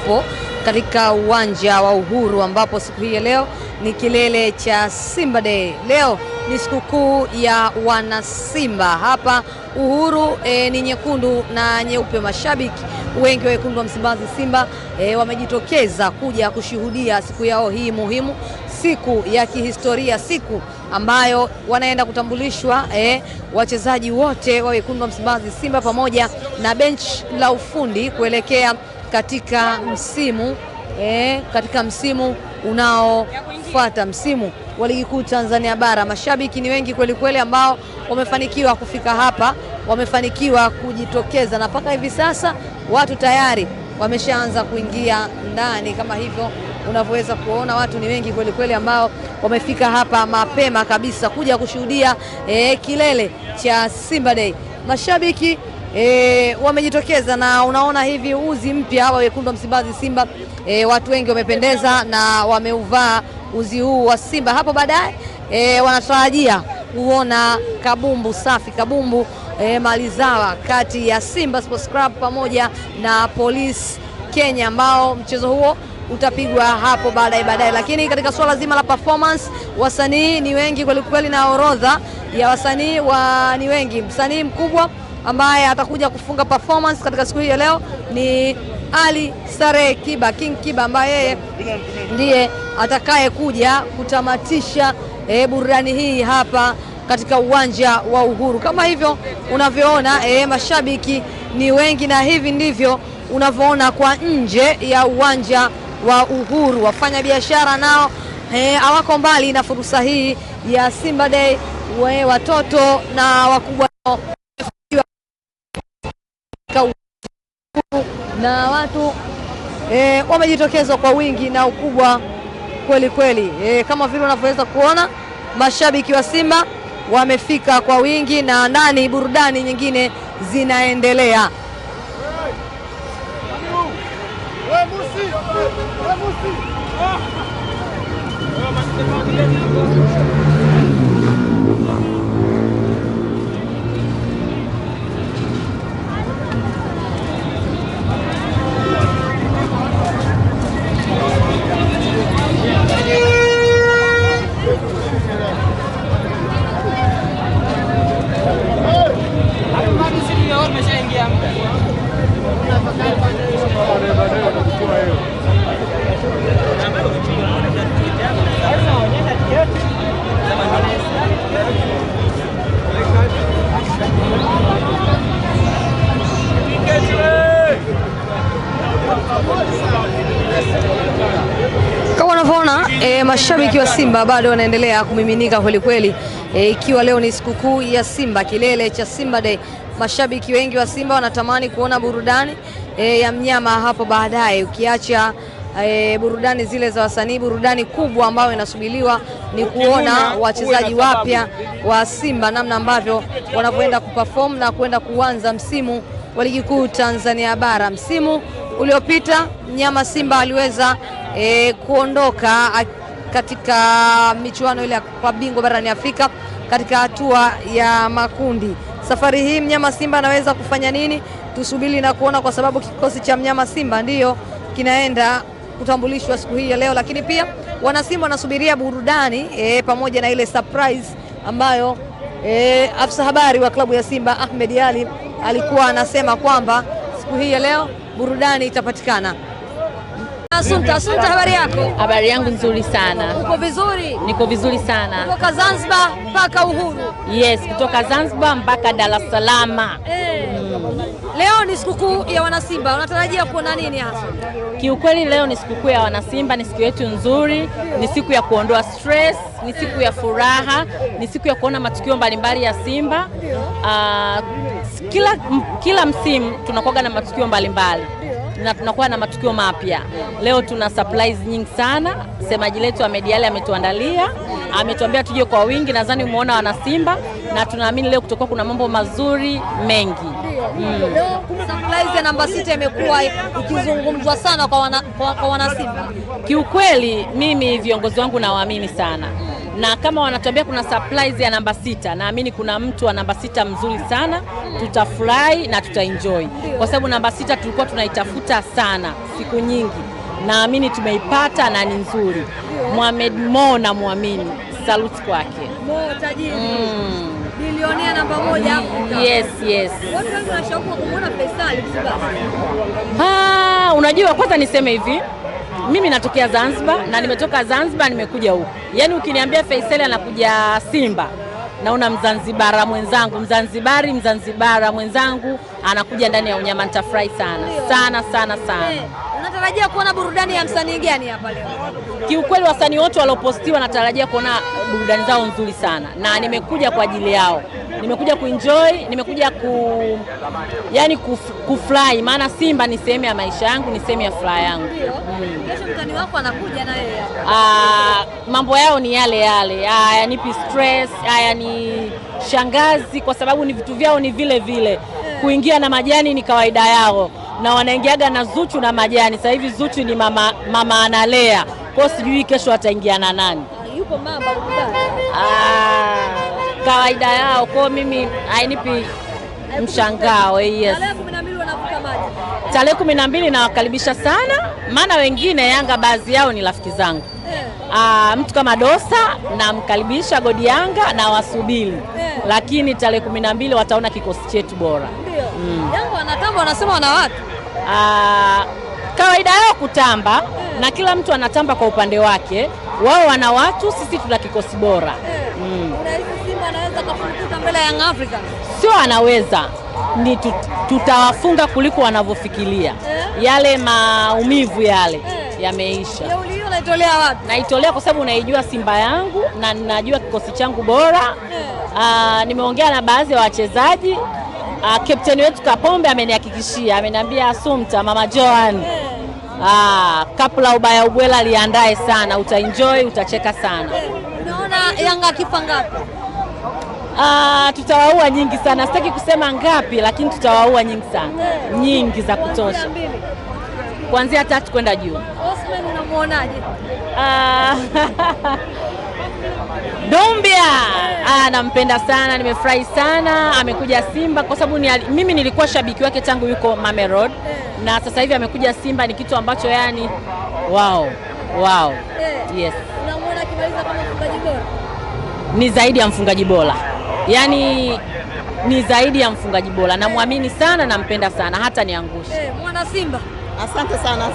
tupo katika uwanja wa Uhuru ambapo siku hii ya leo ni kilele cha Simba Day. Leo ni sikukuu ya wana Simba hapa Uhuru. Ni nyekundu na nyeupe. Mashabiki wengi wa wekundu wa Msimbazi Simba wamejitokeza kuja kushuhudia siku yao hii muhimu, siku ya kihistoria, siku ambayo wanaenda kutambulishwa wachezaji wote wa wekundu wa Msimbazi Simba pamoja na bench la ufundi kuelekea katika msimu unaofuata, msimu wa Ligi Kuu Tanzania Bara. Mashabiki ni wengi kweli kweli ambao wamefanikiwa kufika hapa, wamefanikiwa kujitokeza, na mpaka hivi sasa watu tayari wameshaanza kuingia ndani. Kama hivyo unavyoweza kuona, watu ni wengi kweli kweli ambao wamefika hapa mapema kabisa kuja kushuhudia kilele cha Simba Day. Mashabiki wamejitokeza, na unaona hivi uzi mpya wa wekundu wa Msimbazi Simba. Watu wengi wamependeza na wameuvaa uzi huu wa Simba. Hapo baadaye wanatarajia kuona kabumbu safi, kabumbu malizawa kati ya Simba Sports Club pamoja na Police Kenya, ambao mchezo huo utapigwa hapo baadaye. Lakini katika swala zima la performance, wasanii ni wengi kweli kweli, na orodha ya wasanii ni wengi. Msanii mkubwa ambaye atakuja kufunga performance katika siku hii ya leo ni Ali Sare Kiba, King Kiba, ambaye yeye ndiye atakaye kuja kutamatisha burudani hii hapa katika uwanja wa Uhuru. Kama hivyo unavyoona, mashabiki ni wengi, na hivi ndivyo unavyoona kwa nje ya uwanja wa Uhuru. Wafanya biashara nao hawako mbali na fursa hii ya Simba Day. Watoto na wakubwa na watu wamejitokeza kwa wingi na ukubwa kweli kweli. Kama vile unavyoweza kuona, mashabiki wa Simba wamefika kwa wingi, na ndani burudani nyingine zinaendelea. Kama unavyoona, mashabiki wa Simba bado wanaendelea kumiminika kweli kweli, ikiwa leo ni sikukuu ya Simba, kilele cha Simba Day. Mashabiki wengi wa Simba wanatamani kuona burudani ya mnyama hapo baadaye. Ukiacha burudani zile za wasanii, burudani kubwa ambayo inasubiriwa ni kuona wachezaji wapya wa Simba, namna ambavyo wanavyoenda kuperform na kwenda kuanza msimu wa Ligi Kuu Tanzania Bara. Msimu uliopita mnyama Simba aliweza kuondoka katika michuano ile kwa bingwa barani Afrika katika hatua ya makundi. Safari hii mnyama Simba anaweza kufanya nini? Tusubiri na kuona, kwa sababu kikosi cha mnyama Simba ndiyo kinaenda kutambulishwa siku hii ya leo. Lakini pia wana Simba wanasubiria burudani pamoja na ile surprise ambayo afisa habari wa klabu ya Simba Ahmed Ali alikuwa anasema kwamba siku hii ya leo burudani itapatikana. Asante, habari yako? Habari yangu nzuri sana. Uko vizuri? Niko vizuri sana. Kutoka Zanzibar mpaka Uhuru? Yes, kutoka Zanzibar mpaka Dar es Salaam. Leo ni sikukuu ya wanasimba, unatarajia kuona nini hasa? Kiukweli leo ni sikukuu ya wanasimba, ni siku yetu nzuri, ni siku ya kuondoa stress, ni siku ya furaha, ni siku ya kuona matukio mbalimbali ya Simba. Kila msimu tunakuwa na matukio mbalimbali na tunakuwa na matukio mapya. Leo tuna surprise nyingi sana. Semaji letu Ahmed Ali ametuandalia, ametuambia tuje kwa wingi. Nadhani umeona wana Simba, na tunaamini leo kutokuwa kuna mambo mazuri mengi. Surprise ya namba 6 imekuwa ikizungumzwa sana kwa wana Simba. Kiukweli mimi viongozi wangu nawaamini sana, na kama wanatuambia kuna surprise ya namba 6, naamini kuna mtu wa namba 6 mzuri sana, tutafurahi na tutaenjoy kwa sababu namba 6 tulikuwa tunaitafuta sana siku nyingi, naamini tumeipata na ni nzuri. Mohamed Mo na muamini, salute kwake. Mo tajiri. Bilionea namba 1 Afrika. Yes. Watu wengi wanashauku kumuona Faisal Msibazi. Unajua kwanza niseme hivi, mimi natokea Zanzibar na nimetoka Zanzibar nimekuja huku. Yaani ukiniambia Faisal anakuja Simba, naona Mzanzibara mwenzangu, Mzanzibara mwenzangu anakuja ndani ya unyama, nitafurahi sana. Unatarajia kuona burudani ya msanii gani hapa leo? Kiukweli wasanii wote waliopostiwa natarajia kuona burudani zao nzuri sana, na nimekuja kwa ajili yao. Nimekuja kuenjoy, nimekuja kufurahi, maana Simba ni sehemu ya maisha yangu, ni sehemu ya furaha yangu. Kesho mtani wako anakuja na yeye. Mambo yao ni yale. Hayanipi stress, hayani shangazi kwa sababu ni vitu vyao ni vile. Kuingia na majani ni kawaida yao. Na wanaingiaga na Zuchu na majani. Sasa hivi Zuchu ni mama analea. Kwa sijui kesho ataingia na nani. Yupo mama kawaida yao. Kwa mimi hainipi mshangao. Yes. Tarehe 12 wanavuka maji. Tarehe 12 nawakaribisha sana, maana wengine Yanga baadhi yao ni rafiki zangu. Mtu kama Dosa namkaribisha Godi Yanga na wasubiri. Lakini tarehe 12 wataona kikosi chetu bora. Yanga wanatamba, wanasema wana watu. Kawaida yao kutamba na kila mtu anatamba kwa upande wake. Wao wana watu, sisi tuna kikosi bora. Unahisi Simba anaweza kufukuta mbele ya Young Africa? Sio anaweza, ni tutawafunga kuliko wanavyofikiria. Yale maumivu yale yameisha. Kauli hiyo unaitolea wapi? Naitolea kwa sababu naijua Simba yangu na ninajua kikosi changu bora. Nimeongea na baadhi ya wachezaji. Captain wetu Kapombe amenihakikishia, ameniambia Asumta, Mama Joan, kapu la ubaya ubwela liandae sana, utaenjoy, utacheka sana. Unaona Yanga akifa ngapi? Tutawaua nyingi sana, sitaki kusema ngapi, lakini tutawaua nyingi sana. Nyingi za kutosha. Kuanzia 3 kwenda juu. Osman unamuonaje? Dumbia nampenda sana, nimefurahi sana amekuja Simba kwa sababu mimi nilikuwa shabiki wake tangu yuko Mamelodi na sasa hivi amekuja Simba, ni kitu ambacho yani wow. Yes. Unamuona akimaliza kama mfungaji bora? Ni zaidi ya mfungaji bora. Yaani ni zaidi ya mfungaji bora. Namwamini sana, nampenda sana, hata niangushe. Mwana Simba. Asante sana.